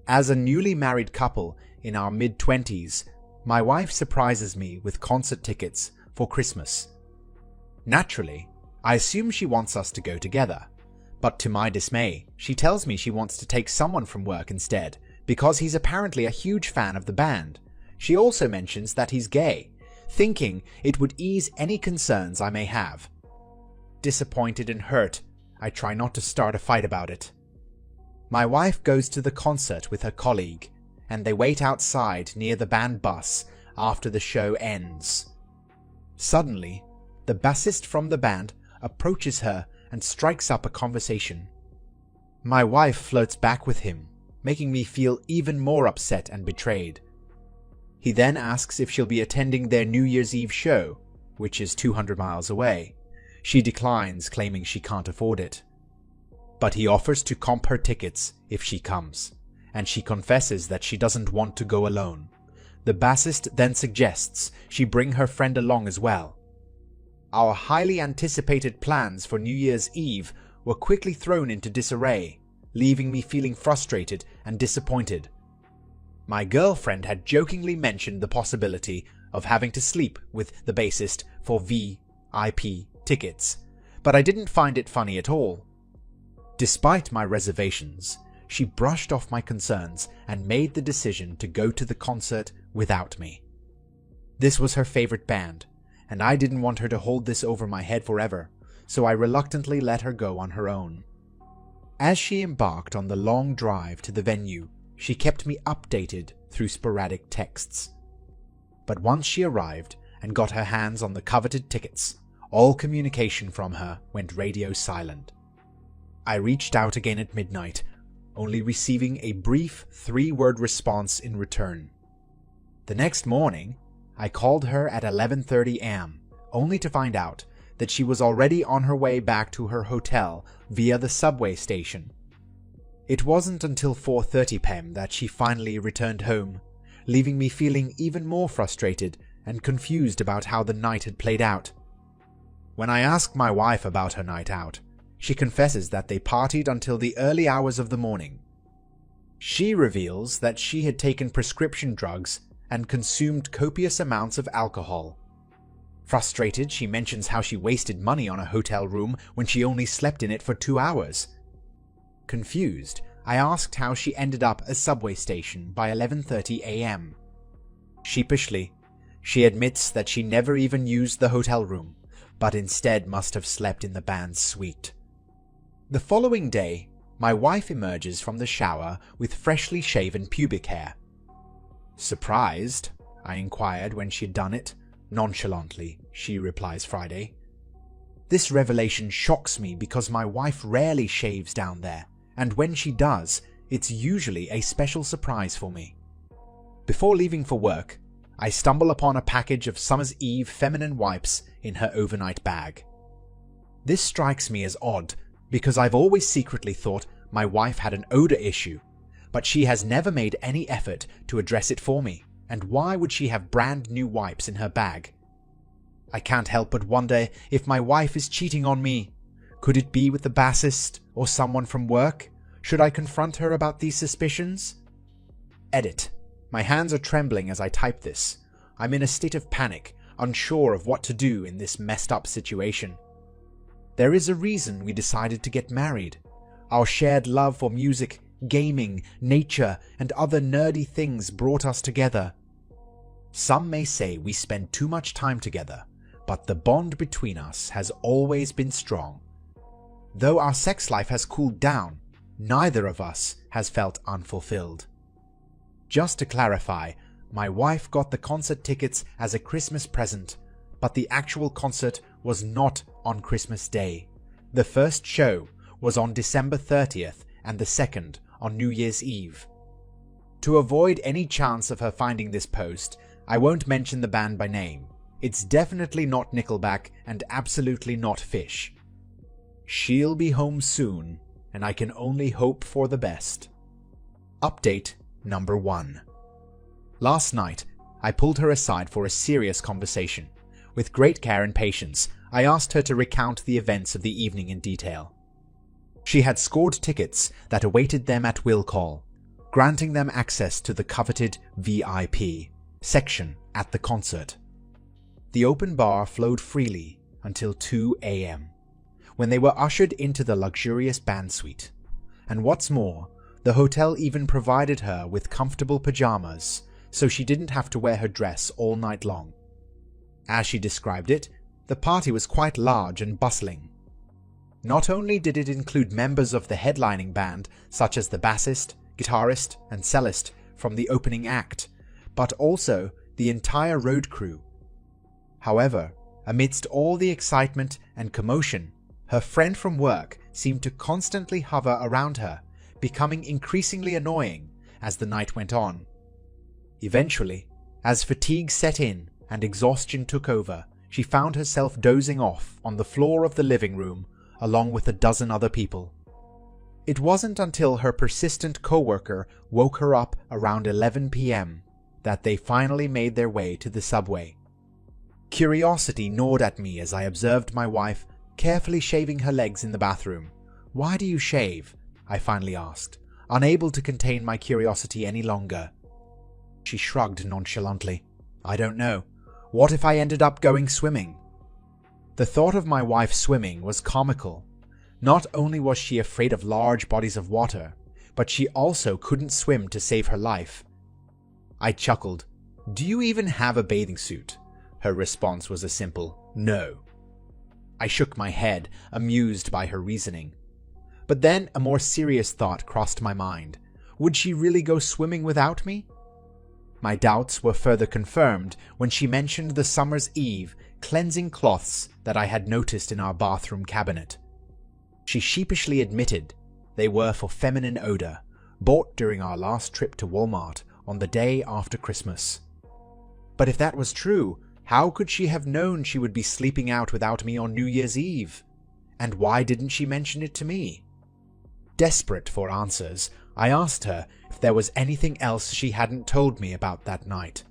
As a newly married couple in our mid-20s, my wife surprises me with concert tickets for Christmas. Naturally, I assume she wants us to go together, but to my dismay, she tells me she wants to take someone from work instead because he's apparently a huge fan of the band. She also mentions that he's gay, thinking it would ease any concerns I may have. Disappointed and hurt, I try not to start a fight about it. My wife goes to the concert with her colleague, and they wait outside near the band bus after the show ends. Suddenly, the bassist from the band approaches her and strikes up a conversation. My wife flirts back with him, making me feel even more upset and betrayed. He then asks if she'll be attending their New Year's Eve show, which is 200 miles away. She declines, claiming she can't afford it. But he offers to comp her tickets if she comes, and she confesses that she doesn't want to go alone. The bassist then suggests she bring her friend along as well. Our highly anticipated plans for New Year's Eve were quickly thrown into disarray, leaving me feeling frustrated and disappointed. My girlfriend had jokingly mentioned the possibility of having to sleep with the bassist for VIP tickets, but I didn't find it funny at all. Despite my reservations, she brushed off my concerns and made the decision to go to the concert without me. This was her favorite band, and I didn't want her to hold this over my head forever, so I reluctantly let her go on her own. As she embarked on the long drive to the venue, she kept me updated through sporadic texts. But once she arrived and got her hands on the coveted tickets, all communication from her went radio silent. I reached out again at midnight, only receiving a brief 3-word response in return. The next morning, I called her at 11:30 am, only to find out that she was already on her way back to her hotel via the subway station. It wasn't until 4:30 p.m. that she finally returned home, leaving me feeling even more frustrated and confused about how the night had played out. When I ask my wife about her night out, she confesses that they partied until the early hours of the morning. She reveals that she had taken prescription drugs and consumed copious amounts of alcohol. Frustrated, she mentions how she wasted money on a hotel room when she only slept in it for 2 hours. Confused, I asked how she ended up at a subway station by 11:30 am. Sheepishly, she admits that she never even used the hotel room, but instead must have slept in the band's suite. The following day, my wife emerges from the shower with freshly shaven pubic hair. Surprised, I inquired when she'd done it. Nonchalantly, she replies Friday. This revelation shocks me because my wife rarely shaves down there, and when she does, it's usually a special surprise for me. Before leaving for work, I stumble upon a package of Summer's Eve feminine wipes in her overnight bag. This strikes me as odd because I've always secretly thought my wife had an odor issue, but she has never made any effort to address it for me, and why would she have brand new wipes in her bag? I can't help but wonder if my wife is cheating on me. Could it be with the bassist or someone from work? Should I confront her about these suspicions? Edit. My hands are trembling as I type this. I'm in a state of panic, unsure of what to do in this messed up situation. There is a reason we decided to get married. Our shared love for music, gaming, nature, and other nerdy things brought us together. Some may say we spend too much time together, but the bond between us has always been strong. Though our sex life has cooled down, neither of us has felt unfulfilled. Just to clarify, my wife got the concert tickets as a Christmas present, but the actual concert was not on Christmas Day. The first show was on December 30th and the second on New Year's Eve. To avoid any chance of her finding this post, I won't mention the band by name. It's definitely not Nickelback and absolutely not Fish. She'll be home soon, and I can only hope for the best. Update number 1. Last night, I pulled her aside for a serious conversation. With great care and patience, I asked her to recount the events of the evening in detail. She had scored tickets that awaited them at will call. granting them access to the coveted VIP section at the concert. The open bar flowed freely until 2 a.m., when they were ushered into the luxurious band suite. And what's more, the hotel even provided her with comfortable pajamas, so she didn't have to wear her dress all night long. As she described it, the party was quite large and bustling. Not only did it include members of the headlining band, such as the bassist, guitarist, and cellist from the opening act, but also the entire road crew. However, amidst all the excitement and commotion, her friend from work seemed to constantly hover around her, becoming increasingly annoying as the night went on. Eventually, as fatigue set in and exhaustion took over, she found herself dozing off on the floor of the living room along with a dozen other people. It wasn't until her persistent coworker woke her up around 11 p.m. that they finally made their way to the subway. Curiosity gnawed at me as I observed my wife carefully shaving her legs in the bathroom. "Why do you shave?" I finally asked, unable to contain my curiosity any longer. She shrugged nonchalantly. "I don't know. What if I ended up going swimming?" The thought of my wife swimming was comical. Not only was she afraid of large bodies of water, but she also couldn't swim to save her life. I chuckled. "Do you even have a bathing suit?" Her response was a simple no. I shook my head, amused by her reasoning. But then a more serious thought crossed my mind. Would she really go swimming without me? My doubts were further confirmed when she mentioned the summer's eve cleansing cloths that I had noticed in our bathroom cabinet. She sheepishly admitted they were for feminine odor, bought during our last trip to Walmart on the day after Christmas. But if that was true, how could she have known she would be sleeping out without me on New Year's Eve? And why didn't she mention it to me? Desperate for answers, I asked her if there was anything else she hadn't told me about that night.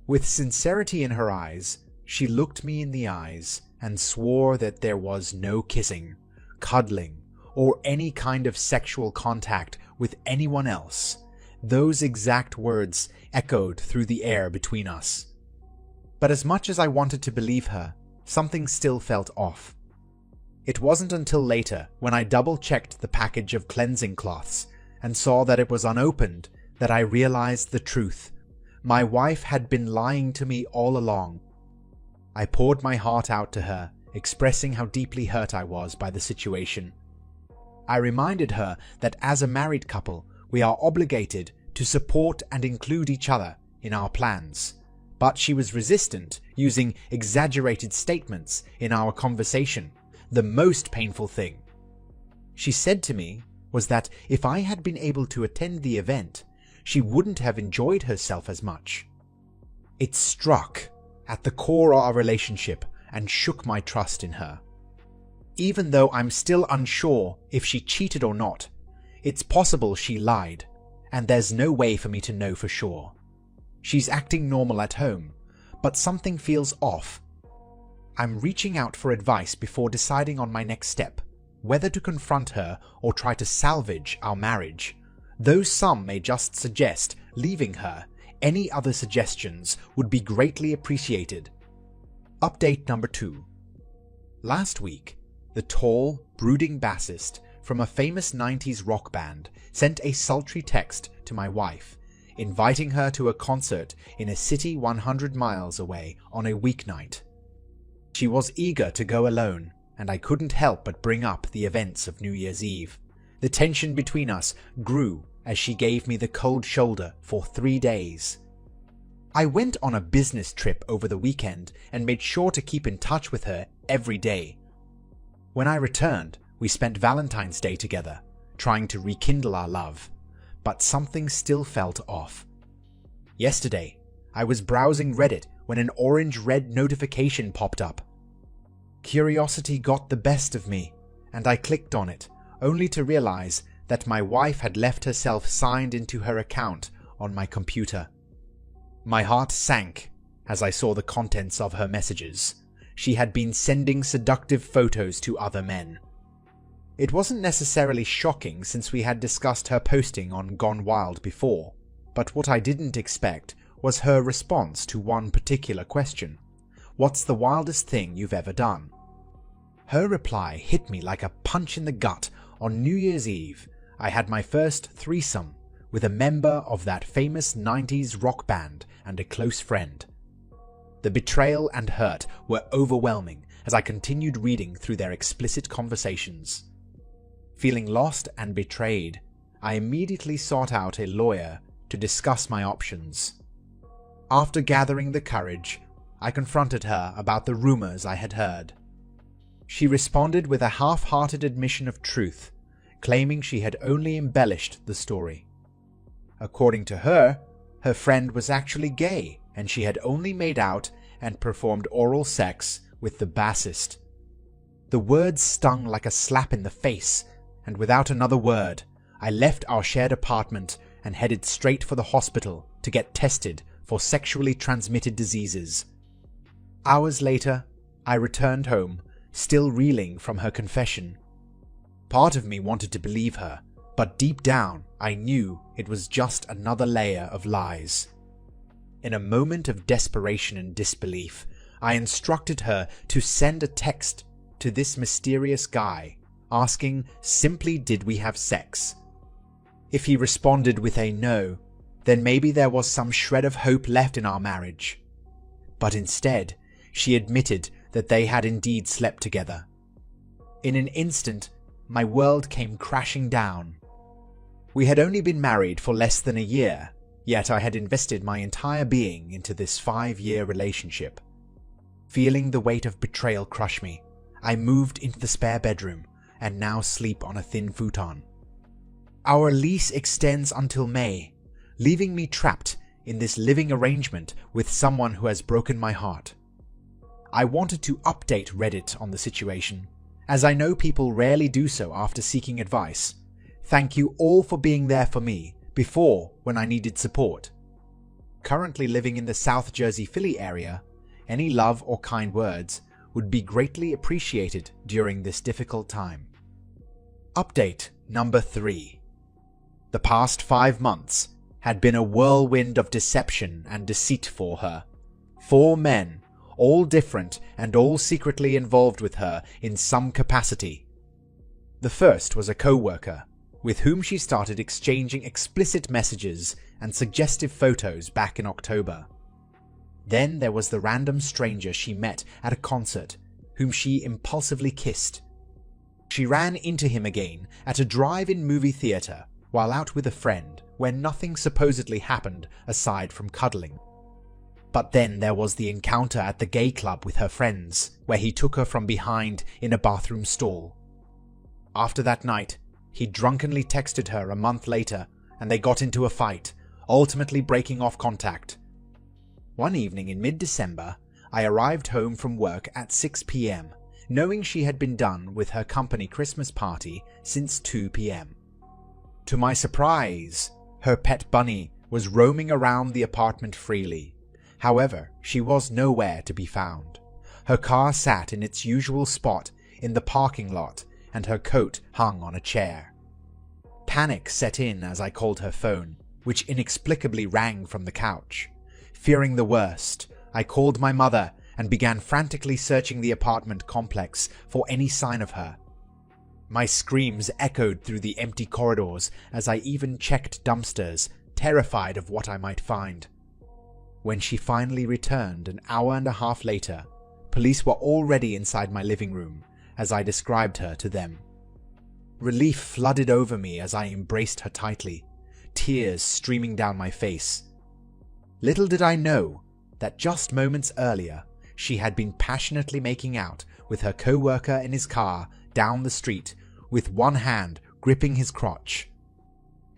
With sincerity in her eyes, she looked me in the eyes and swore that there was no kissing, cuddling, or any kind of sexual contact with anyone else. Those exact words echoed through the air between us. But as much as I wanted to believe her, something still felt off. It wasn't until later, when I double-checked the package of cleansing cloths and saw that it was unopened, that I realized the truth. My wife had been lying to me all along. I poured my heart out to her, expressing how deeply hurt I was by the situation. I reminded her that as a married couple, we are obligated to support and include each other in our plans. But she was resistant, using exaggerated statements in our conversation. The most painful thing she said to me was that if I had been able to attend the event, she wouldn't have enjoyed herself as much. It struck at the core of our relationship and shook my trust in her. Even though I'm still unsure if she cheated or not, it's possible she lied, and there's no way for me to know for sure. She's acting normal at home, but something feels off. I'm reaching out for advice before deciding on my next step, whether to confront her or try to salvage our marriage. Though some may just suggest leaving her, any other suggestions would be greatly appreciated. Update number 2. Last week, the tall, brooding bassist from a famous 90s rock band sent a sultry text to my wife, inviting her to a concert in a city 100 miles away on a weeknight. She was eager to go alone, and I couldn't help but bring up the events of New Year's Eve. The tension between us grew as she gave me the cold shoulder for 3 days. I went on a business trip over the weekend and made sure to keep in touch with her every day. When I returned, we spent Valentine's Day together, trying to rekindle our love, but something still felt off. Yesterday, I was browsing Reddit when an orange-red notification popped up. Curiosity got the best of me, and I clicked on it, only to realize that my wife had left herself signed into her account on my computer. My heart sank as I saw the contents of her messages. She had been sending seductive photos to other men. It wasn't necessarily shocking since we had discussed her posting on Gone Wild before, but what I didn't expect was her response to one particular question. What's the wildest thing you've ever done? Her reply hit me like a punch in the gut. On New Year's Eve, I had my first threesome with a member of that famous 90s rock band and a close friend. The betrayal and hurt were overwhelming as I continued reading through their explicit conversations. Feeling lost and betrayed, I immediately sought out a lawyer to discuss my options. After gathering the courage, I confronted her about the rumors I had heard. She responded with a half-hearted admission of truth, claiming she had only embellished the story. According to her, her friend was actually gay and she had only made out and performed oral sex with the bassist. The words stung like a slap in the face, and without another word, I left our shared apartment and headed straight for the hospital to get tested for sexually transmitted diseases. Hours later, I returned home, still reeling from her confession. Part of me wanted to believe her, but deep down I knew it was just another layer of lies. In a moment of desperation and disbelief, I instructed her to send a text to this mysterious guy, asking simply, did we have sex? If he responded with a no, then maybe there was some shred of hope left in our marriage. But instead, she admitted that they had indeed slept together. In an instant, my world came crashing down. We had only been married for less than a year, yet I had invested my entire being into this 5-year relationship. Feeling the weight of betrayal crush me, I moved into the spare bedroom and now sleep on a thin futon. Our lease extends until May, leaving me trapped in this living arrangement with someone who has broken my heart. I wanted to update Reddit on the situation, as I know people rarely do so after seeking advice. Thank you all for being there for me before when I needed support. Currently living in the South Jersey Philly area, any love or kind words would be greatly appreciated during this difficult time. Update number 3. The past 5 months had been a whirlwind of deception and deceit for her. 4 men, all different and all secretly involved with her in some capacity. The first was a co-worker, with whom she started exchanging explicit messages and suggestive photos back in October. Then there was the random stranger she met at a concert, whom she impulsively kissed. She ran into him again at a drive-in movie theater while out with a friend, where nothing supposedly happened aside from cuddling. But then there was the encounter at the gay club with her friends, where he took her from behind in a bathroom stall. After that night, he drunkenly texted her a month later, and they got into a fight, ultimately breaking off contact. One evening in mid-December, I arrived home from work at 6 p.m., knowing she had been done with her company Christmas party since 2 p.m. To my surprise, her pet bunny was roaming around the apartment freely. However, she was nowhere to be found. Her car sat in its usual spot in the parking lot, and her coat hung on a chair. Panic set in as I called her phone, which inexplicably rang from the couch. Fearing the worst, I called my mother and began frantically searching the apartment complex for any sign of her. My screams echoed through the empty corridors as I even checked dumpsters, terrified of what I might find. When she finally returned an hour and a half later, police were already inside my living room as I described her to them. Relief flooded over me as I embraced her tightly, tears streaming down my face. Little did I know that just moments earlier, she had been passionately making out with her co-worker in his car down the street, with one hand gripping his crotch.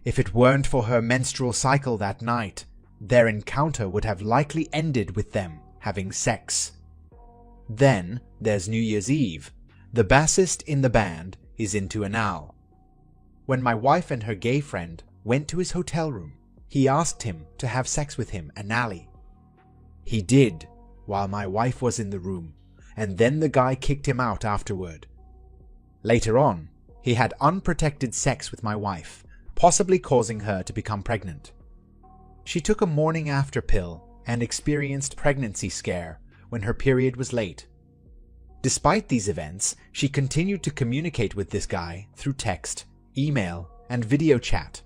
If it weren't for her menstrual cycle that night, their encounter would have likely ended with them having sex. Then there's New Year's Eve. The bassist in the band is into anal. When my wife and her gay friend went to his hotel room, he asked him to have sex with him anally. He did, while my wife was in the room, and then the guy kicked him out afterward. Later on, He had unprotected sex with my wife, possibly causing her to become pregnant. She took a morning after pill and experienced pregnancy scare when her period was late. Despite these events, she continued to communicate with this guy through text, email, and video chat.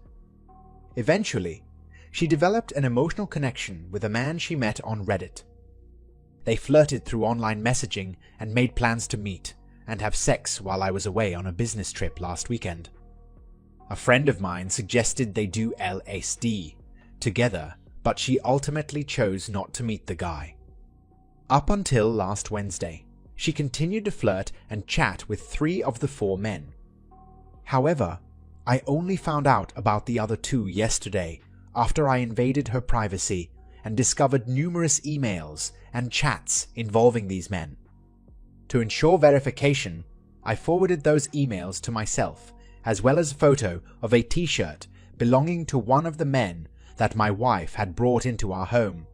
Eventually, she developed an emotional connection with a man she met on Reddit. They flirted through online messaging and made plans to meet and have sex while I was away on a business trip last weekend. A friend of mine suggested they do LSD together, but she ultimately chose not to meet the guy. Up until last Wednesday, she continued to flirt and chat with 3 of the 4 men. However, I only found out about the other 2 yesterday after I invaded her privacy and discovered numerous emails and chats involving these men. To ensure verification, I forwarded those emails to myself, as well as a photo of a t-shirt belonging to one of the men that my wife had brought into our home.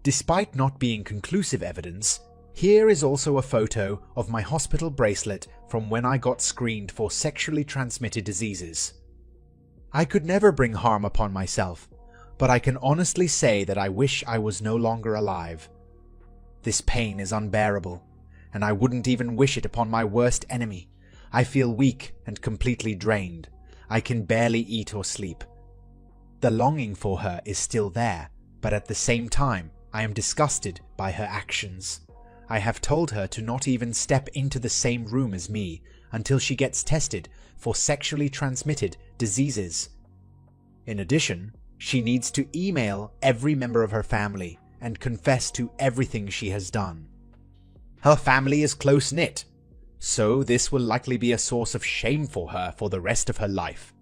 Despite not being conclusive evidence, here is also a photo of my hospital bracelet from when I got screened for sexually transmitted diseases. I could never bring harm upon myself, but I can honestly say that I wish I was no longer alive. This pain is unbearable, and I wouldn't even wish it upon my worst enemy. I feel weak and completely drained. I can barely eat or sleep. The longing for her is still there, but at the same time, I am disgusted by her actions. I have told her to not even step into the same room as me until she gets tested for sexually transmitted diseases. In addition, she needs to email every member of her family and confess to everything she has done. Her family is close-knit, so this will likely be a source of shame for her for the rest of her life.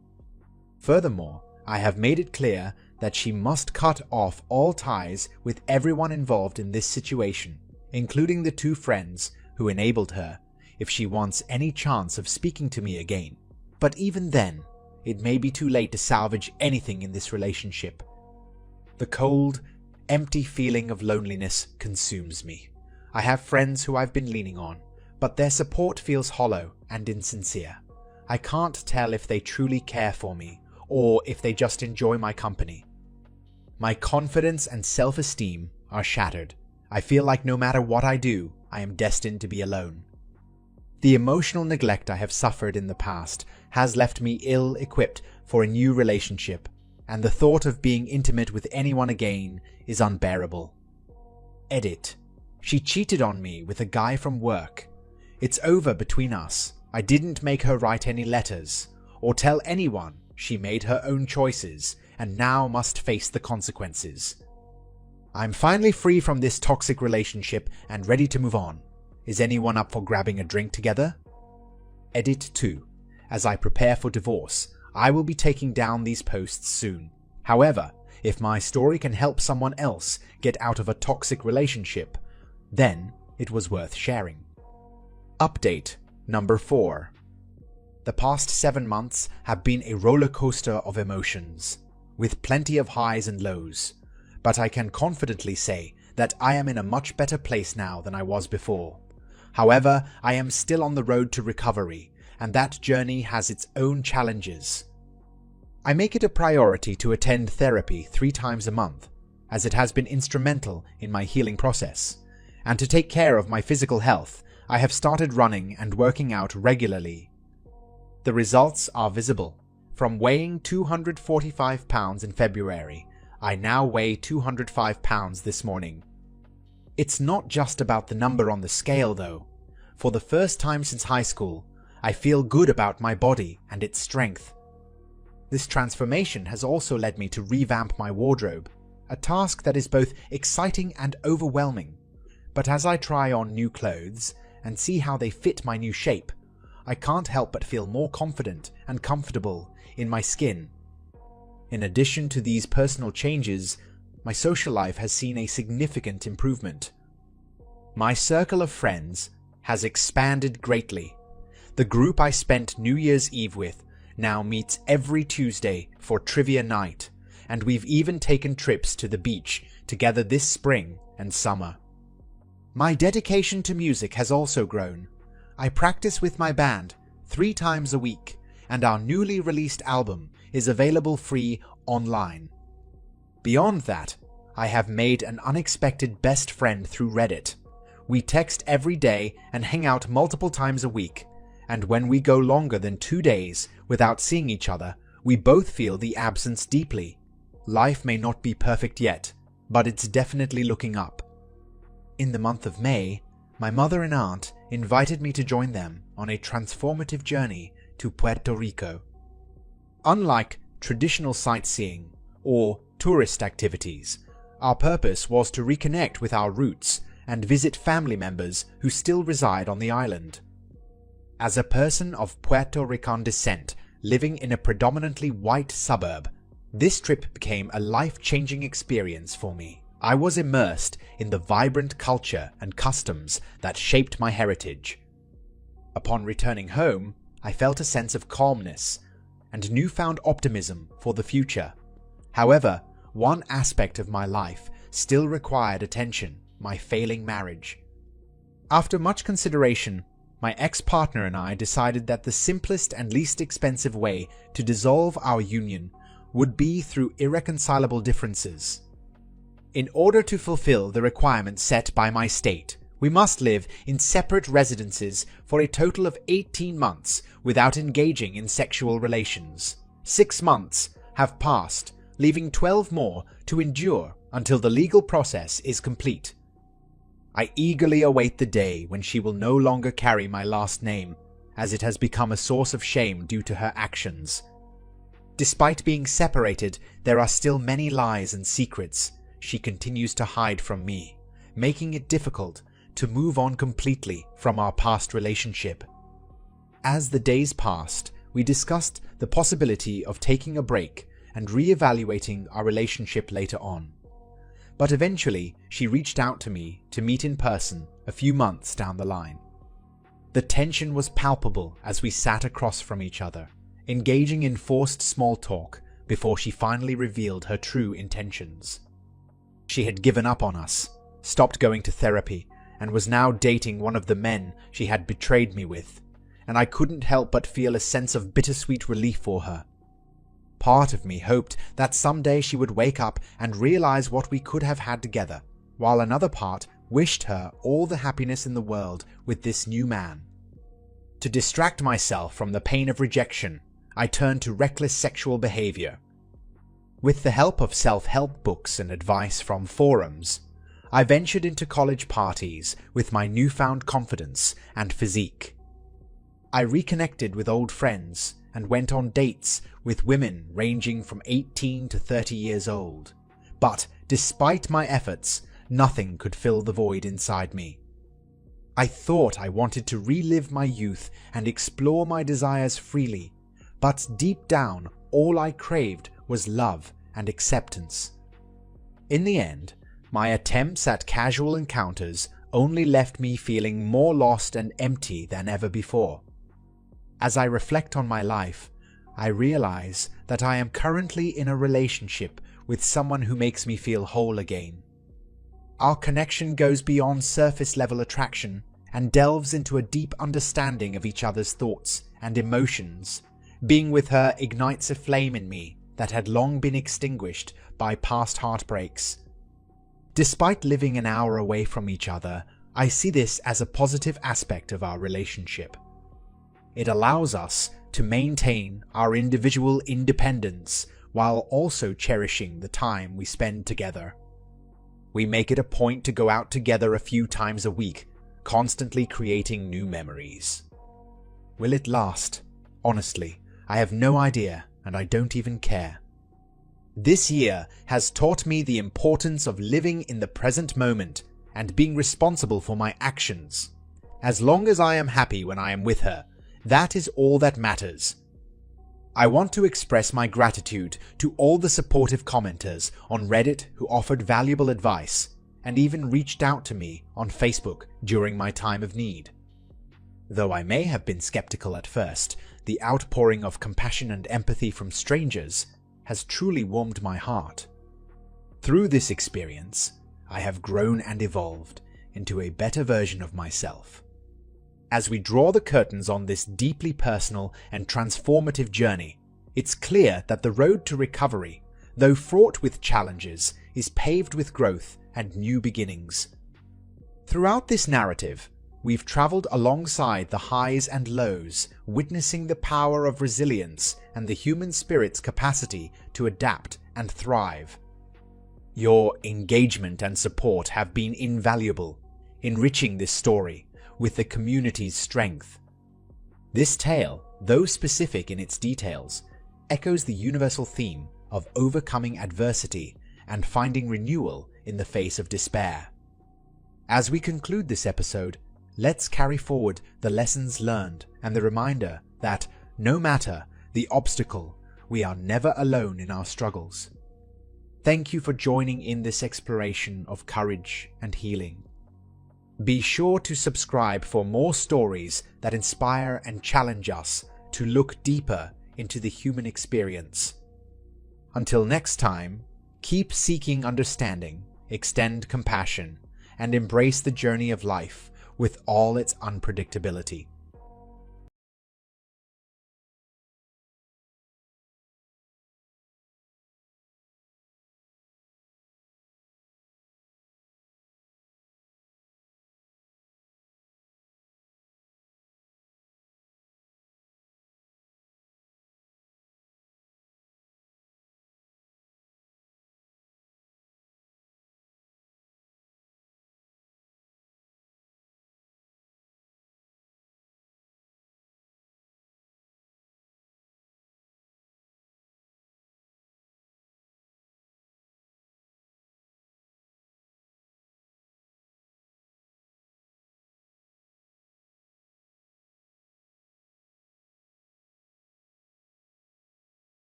Furthermore, I have made it clear that she must cut off all ties with everyone involved in this situation, including the 2 friends who enabled her, if she wants any chance of speaking to me again. But even then, it may be too late to salvage anything in this relationship. The cold, empty feeling of loneliness consumes me. I have friends who I've been leaning on, but their support feels hollow and insincere. I can't tell if they truly care for me or if they just enjoy my company. My confidence and self-esteem are shattered. I feel like no matter what I do, I am destined to be alone. The emotional neglect I have suffered in the past has left me ill-equipped for a new relationship, and the thought of being intimate with anyone again is unbearable. Edit. She cheated on me with a guy from work. It's over between us. I didn't make her write any letters or tell anyone. She made her own choices and now must face the consequences. I'm finally free from this toxic relationship and ready to move on. Is anyone up for grabbing a drink together? Edit 2. As I prepare for divorce, I will be taking down these posts soon. However, if my story can help someone else get out of a toxic relationship, then it was worth sharing. Update number 4. The past 7 months have been a roller coaster of emotions, with plenty of highs and lows, but I can confidently say that I am in a much better place now than I was before. However, I am still on the road to recovery, and that journey has its own challenges. I make it a priority to attend therapy 3 times a month, as it has been instrumental in my healing process, and to take care of my physical health, I have started running and working out regularly. The results are visible. From weighing 245 pounds in February, I now weigh 205 pounds this morning. It's not just about the number on the scale though. For the first time since high school, I feel good about my body and its strength. This transformation has also led me to revamp my wardrobe, a task that is both exciting and overwhelming. But as I try on new clothes and see how they fit my new shape, I can't help but feel more confident and comfortable in my skin. In addition to these personal changes, my social life has seen a significant improvement. My circle of friends has expanded greatly. The group I spent New Year's Eve with now meets every Tuesday for trivia night, and we've even taken trips to the beach together this spring and summer. My dedication to music has also grown. I practice with my band 3 times a week, and our newly released album is available free online. Beyond that, I have made an unexpected best friend through Reddit. We text every day and hang out multiple times a week, and when we go longer than 2 days without seeing each other, we both feel the absence deeply. Life may not be perfect yet, but it's definitely looking up. In the month of May, my mother and aunt invited me to join them on a transformative journey to Puerto Rico. Unlike traditional sightseeing or tourist activities, our purpose was to reconnect with our roots and visit family members who still reside on the island. As a person of Puerto Rican descent living in a predominantly white suburb, this trip became a life-changing experience for me. I was immersed in the vibrant culture and customs that shaped my heritage. Upon returning home, I felt a sense of calmness and newfound optimism for the future. However, one aspect of my life still required attention: my failing marriage. After much consideration, my ex-partner and I decided that the simplest and least expensive way to dissolve our union would be through irreconcilable differences. In order to fulfill the requirements set by my state, we must live in separate residences for a total of 18 months without engaging in sexual relations. 6 months have passed, leaving 12 more to endure until the legal process is complete. I eagerly await the day when she will no longer carry my last name, as it has become a source of shame due to her actions. Despite being separated, there are still many lies and secrets she continues to hide from me, making it difficult to move on completely from our past relationship. As the days passed, we discussed the possibility of taking a break and re-evaluating our relationship later on. But eventually, she reached out to me to meet in person a few months down the line. The tension was palpable as we sat across from each other, engaging in forced small talk before she finally revealed her true intentions. She had given up on us, stopped going to therapy, and was now dating one of the men she had betrayed me with, and I couldn't help but feel a sense of bittersweet relief for her. Part of me hoped that someday she would wake up and realize what we could have had together, while another part wished her all the happiness in the world with this new man. To distract myself from the pain of rejection, I turned to reckless sexual behavior. With the help of self-help books and advice from forums, I ventured into college parties with my newfound confidence and physique. I reconnected with old friends and went on dates with women ranging from 18 to 30 years old. But despite my efforts, nothing could fill the void inside me. I thought I wanted to relive my youth and explore my desires freely, but deep down, all I craved was love and acceptance. In the end, my attempts at casual encounters only left me feeling more lost and empty than ever before. As I reflect on my life, I realize that I am currently in a relationship with someone who makes me feel whole again. Our connection goes beyond surface-level attraction and delves into a deep understanding of each other's thoughts and emotions. Being with her ignites a flame in me that had long been extinguished by past heartbreaks. Despite living an hour away from each other, I see this as a positive aspect of our relationship. It allows us to maintain our individual independence while also cherishing the time we spend together. We make it a point to go out together a few times a week, constantly creating new memories. Will it last? Honestly, I have no idea, and I don't even care. This year has taught me the importance of living in the present moment and being responsible for my actions. As long as I am happy when I am with her, that is all that matters. I want to express my gratitude to all the supportive commenters on Reddit who offered valuable advice and even reached out to me on Facebook during my time of need. Though I may have been skeptical at first, the outpouring of compassion and empathy from strangers has truly warmed my heart. Through this experience, I have grown and evolved into a better version of myself. As we draw the curtains on this deeply personal and transformative journey, it's clear that the road to recovery, though fraught with challenges, is paved with growth and new beginnings. Throughout this narrative, we've traveled alongside the highs and lows, witnessing the power of resilience and the human spirit's capacity to adapt and thrive. Your engagement and support have been invaluable, enriching this story with the community's strength. This tale, though specific in its details, echoes the universal theme of overcoming adversity and finding renewal in the face of despair. As we conclude this episode, let's carry forward the lessons learned and the reminder that, no matter the obstacle, we are never alone in our struggles. Thank you for joining in this exploration of courage and healing. Be sure to subscribe for more stories that inspire and challenge us to look deeper into the human experience. Until next time, keep seeking understanding, extend compassion, and embrace the journey of life with all its unpredictability.